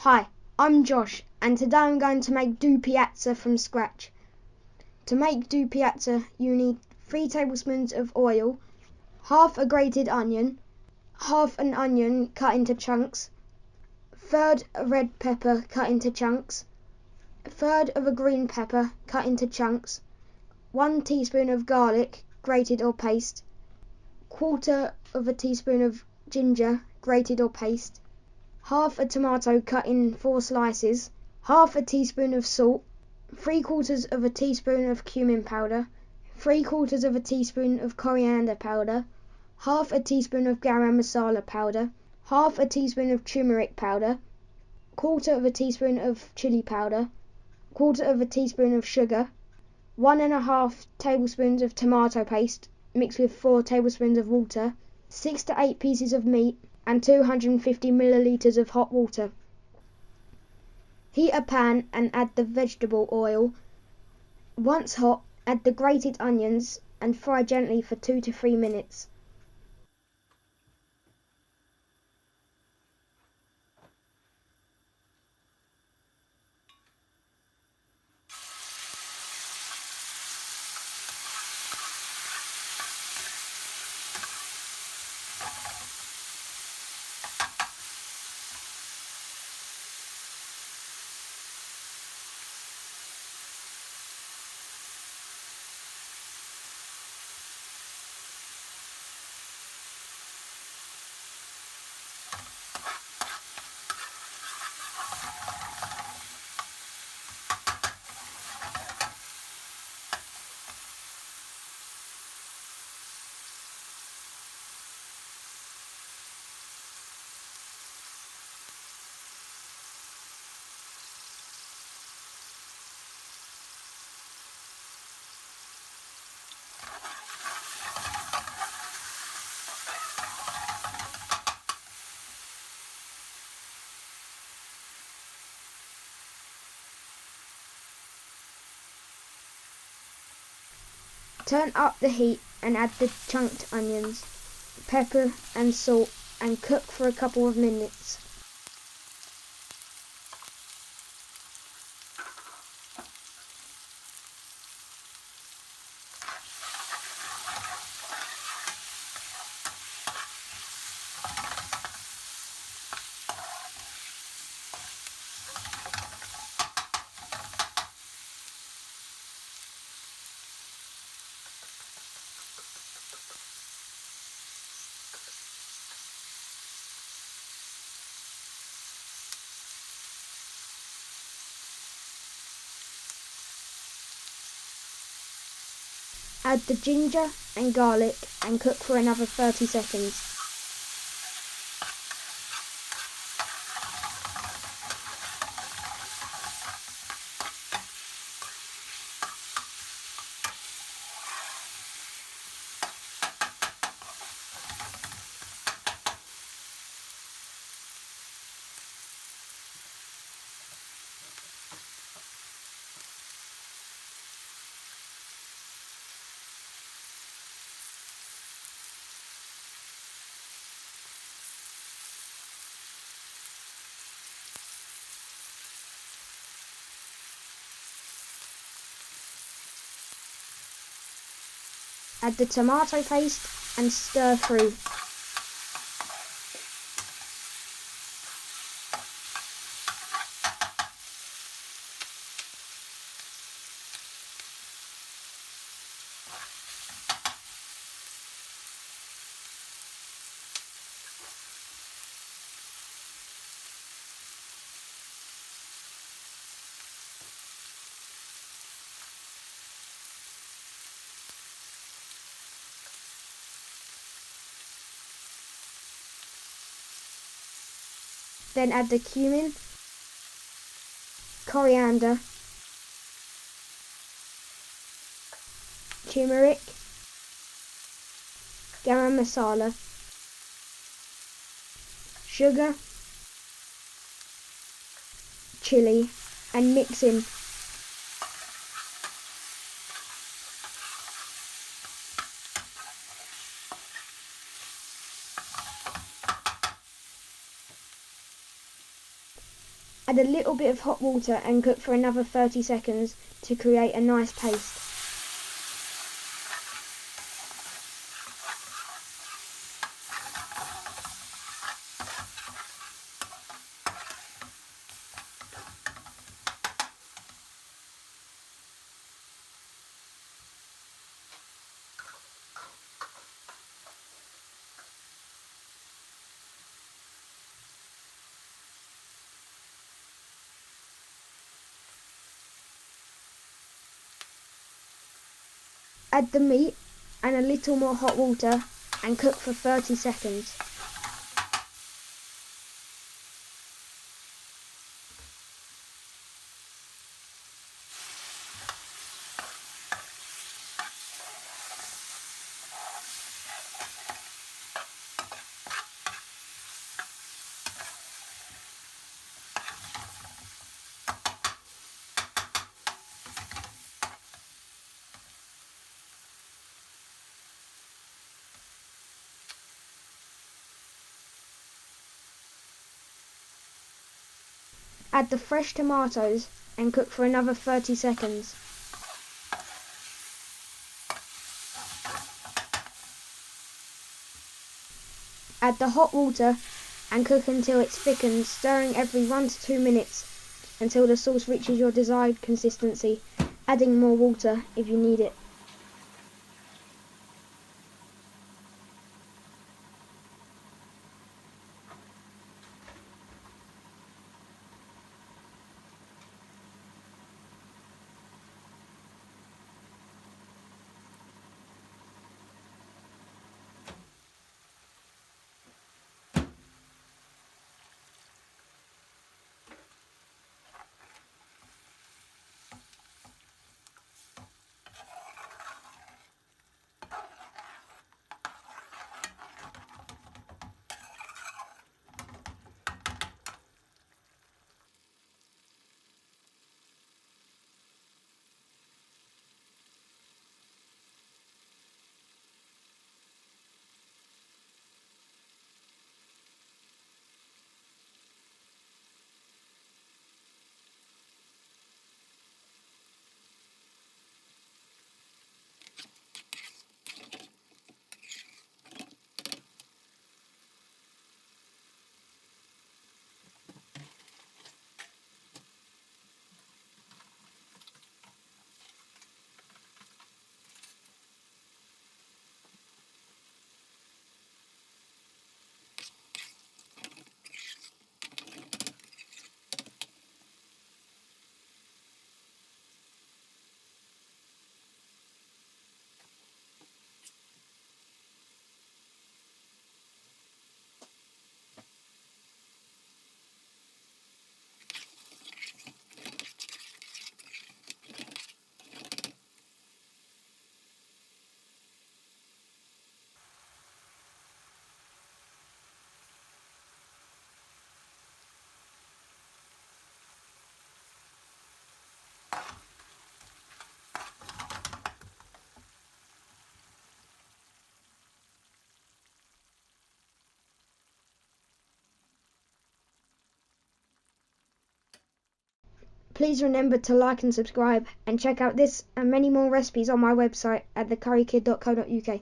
Hi, I'm Josh, and today I'm going to make Dopiaza from scratch. To make Dopiaza, you need 3 tablespoons of oil, half a grated onion, half an onion cut into chunks, a third a red pepper cut into chunks, a third of a green pepper cut into chunks, 1 teaspoon of garlic, grated or paste, quarter of a teaspoon of ginger, grated or paste, half a tomato cut in 4 slices, half a teaspoon of salt, 3/4 of a teaspoon of cumin powder, 3/4 of a teaspoon of coriander powder, half a teaspoon of garam masala powder, half a teaspoon of turmeric powder, quarter of a teaspoon of chilli powder, quarter of a teaspoon of sugar, 1.5 tablespoons of tomato paste mixed with 4 tablespoons of water, 6 to 8 pieces of meat, and 250 millilitres of hot water. Heat a pan and add the vegetable oil. Once hot, add the grated onions and fry gently for 2 to 3 minutes. Turn up the heat and add the chunked onions, pepper and salt, and cook for a couple of minutes. Add the ginger and garlic and cook for another 30 seconds. Add the tomato paste and stir through. Then add the cumin, coriander, turmeric, garam masala, sugar, chilli, and mix in. Add a little bit of hot water and cook for another 30 seconds to create a nice paste. Add the meat and a little more hot water and cook for 30 seconds. Add the fresh tomatoes and cook for another 30 seconds. Add the hot water and cook until it's thickened, stirring every 1 to 2 minutes until the sauce reaches your desired consistency, adding more water if you need it. Please remember to like and subscribe, and check out this and many more recipes on my website at thecurrykid.co.uk.